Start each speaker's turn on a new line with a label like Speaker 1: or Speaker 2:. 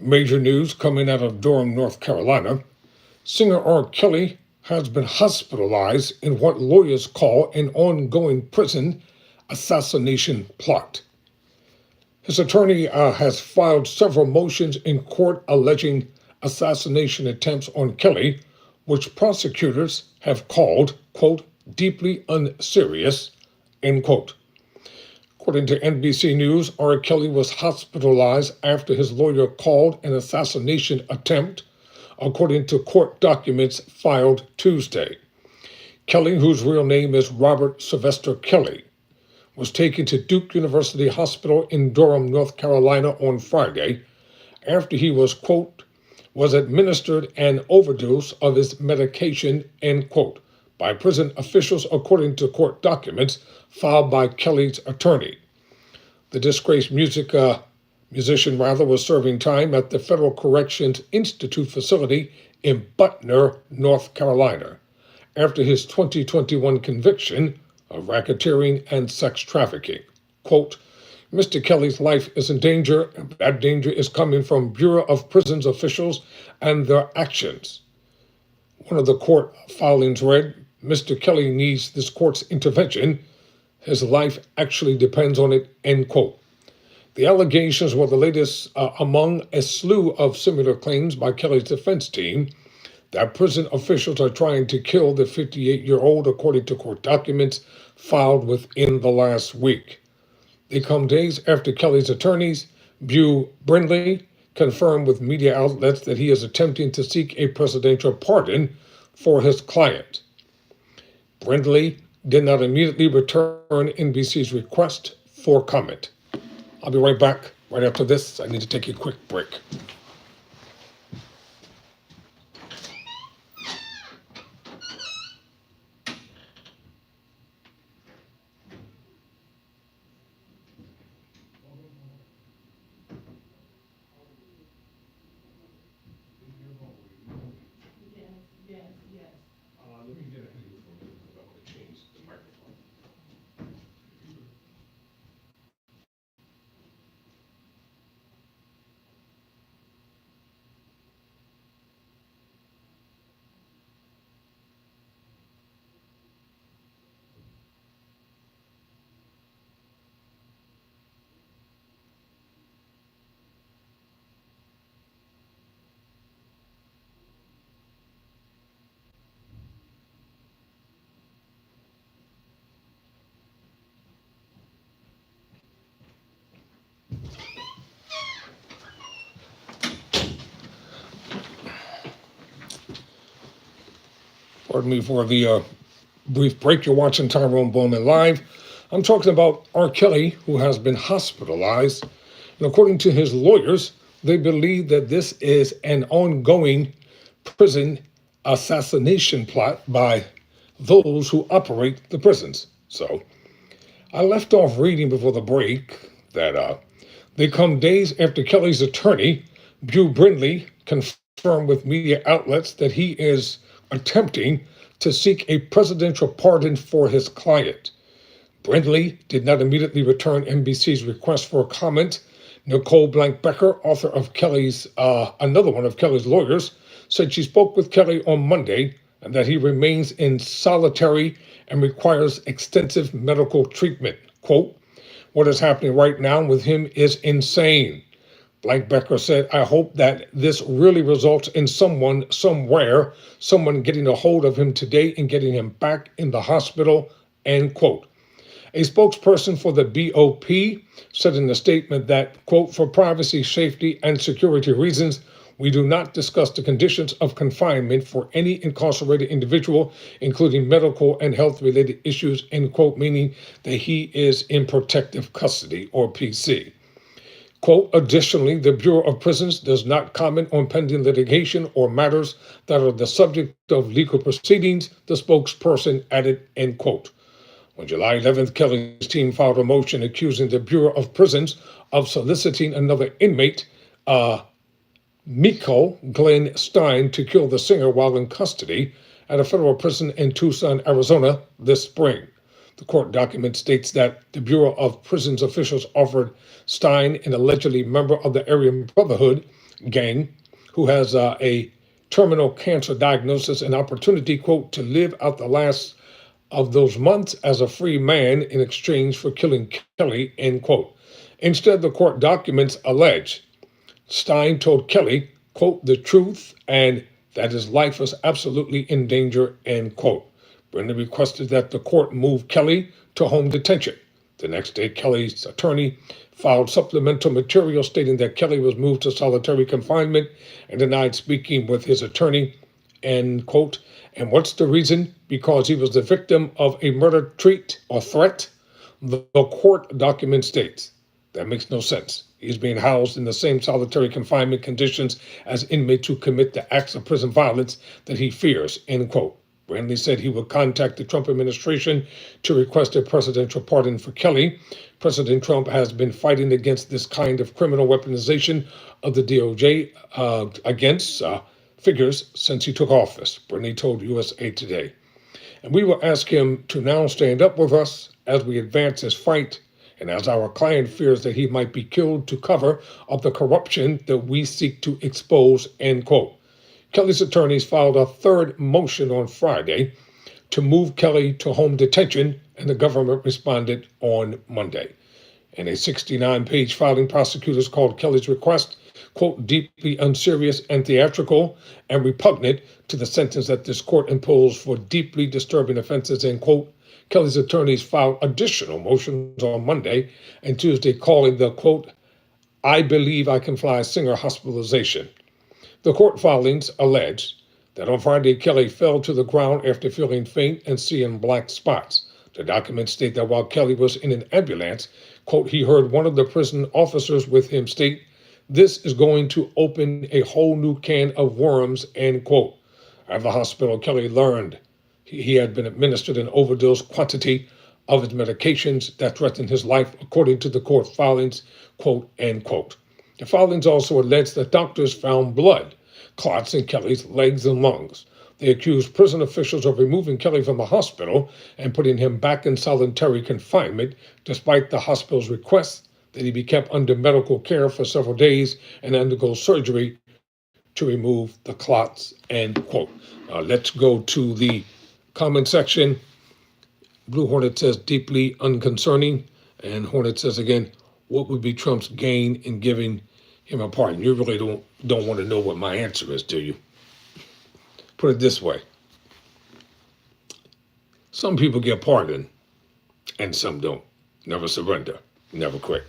Speaker 1: Major news coming out of Durham, North Carolina. Singer R.Kelly has been hospitalized in what lawyers call an ongoing prison assassination plot. His attorney has filed several motions in court alleging assassination attempts on Kelly, which prosecutors have called, quote, deeply unserious, end quote. According to NBC News, R. Kelly was hospitalized after his lawyer called an assassination attempt, according to court documents filed Tuesday. Kelly, whose real name is Robert Sylvester Kelly, was taken to Duke University Hospital in Durham, North Carolina on Friday after he was, quote, was administered an overdose of his medication, end quote, by prison officials, according to court documents filed by Kelly's attorney. The disgraced musician was serving time at the Federal Corrections Institute facility in Butner, North Carolina, after his 2021 conviction of racketeering and sex trafficking. Quote, Mr. Kelly's life is in danger, and that danger is coming from Bureau of Prisons officials and their actions. One of the court filings read, Mr. Kelly needs this court's intervention. His life actually depends on it, end quote. The allegations were the latest among a slew of similar claims by Kelly's defense team that prison officials are trying to kill the 58-year-old, according to court documents filed within the last week. They come days after Kelly's attorneys, Bew Brindley, confirmed with media outlets that he is attempting to seek a presidential pardon for his client. Brindley did not immediately return NBC's request for comment. I'll be right back right after this. I need to take a quick break. Let me get a hand for you because I want to change the microphone. Pardon me for the brief break. You're watching Tyrone Bowman Live. I'm talking about R. Kelly, who has been hospitalized. And according to his lawyers, they believe that this is an ongoing prison assassination plot by those who operate the prisons. So I left off reading before the break that they come days after Kelly's attorney, Bew Brindley, confirmed with media outlets that he is attempting to seek a presidential pardon for his client. Brindley did not immediately return NBC's request for comment. Nicole Blank-Becker, author of Kelly's, another one of Kelly's lawyers, said she spoke with Kelly on Monday and that he remains in solitary and requires extensive medical treatment. Quote, what is happening right now with him is insane. Blank-Becker said, I hope that this really results in someone getting a hold of him today and getting him back in the hospital, end quote. A spokesperson for the BOP said in a statement that, quote, for privacy, safety, and security reasons, we do not discuss the conditions of confinement for any incarcerated individual, including medical and health-related issues, end quote, meaning that he is in protective custody, or PC. Quote, additionally, the Bureau of Prisons does not comment on pending litigation or matters that are the subject of legal proceedings, the spokesperson added, end quote. On July 11th, Kelly's team filed a motion accusing the Bureau of Prisons of soliciting another inmate, Miko Glenn Stein, to kill the singer while in custody at a federal prison in Tucson, Arizona this spring. The court document states that the Bureau of Prisons officials offered Stein, an allegedly member of the Aryan Brotherhood gang, who has a terminal cancer diagnosis, an opportunity, quote, to live out the last of those months as a free man in exchange for killing Kelly, end quote. Instead, the court documents allege Stein told Kelly, quote, the truth and that his life was absolutely in danger, end quote. Brennan requested that the court move Kelly to home detention. The next day, Kelly's attorney filed supplemental material stating that Kelly was moved to solitary confinement and denied speaking with his attorney, end quote. And what's the reason? Because he was the victim of a murder threat. The court document states that makes no sense. He's being housed in the same solitary confinement conditions as inmates who commit the acts of prison violence that he fears, end quote. Brantley said he would contact the Trump administration to request a presidential pardon for Kelly. President Trump has been fighting against this kind of criminal weaponization of the DOJ against figures since he took office, Brantley told USA Today. And we will ask him to now stand up with us as we advance this fight and as our client fears that he might be killed to cover up the corruption that we seek to expose, end quote. Kelly's attorneys filed a third motion on Friday to move Kelly to home detention, and the government responded on Monday. In a 69-page filing, prosecutors called Kelly's request, quote, deeply unserious and theatrical and repugnant to the sentence that this court imposed for deeply disturbing offenses, end quote. Kelly's attorneys filed additional motions on Monday and Tuesday calling the, quote, I believe I can fly singer hospitalization. The court filings allege that on Friday, Kelly fell to the ground after feeling faint and seeing black spots. The documents state that while Kelly was in an ambulance, quote, he heard one of the prison officers with him state, this is going to open a whole new can of worms, end quote. At the hospital, Kelly learned he had been administered an overdose quantity of his medications that threatened his life, according to the court filings, quote, end quote. The filings also allege that doctors found blood clots in Kelly's legs and lungs. They accused prison officials of removing Kelly from the hospital and putting him back in solitary confinement, despite the hospital's request that he be kept under medical care for several days and undergo surgery to remove the clots, end quote. Let's go to the comment section. Blue Hornet says deeply unconcerning, and Hornet says again, what would be Trump's gain in giving him a pardon? You really don't want to know what my answer is, do you? Put it this way. Some people get pardoned and some don't. Never surrender. Never quit.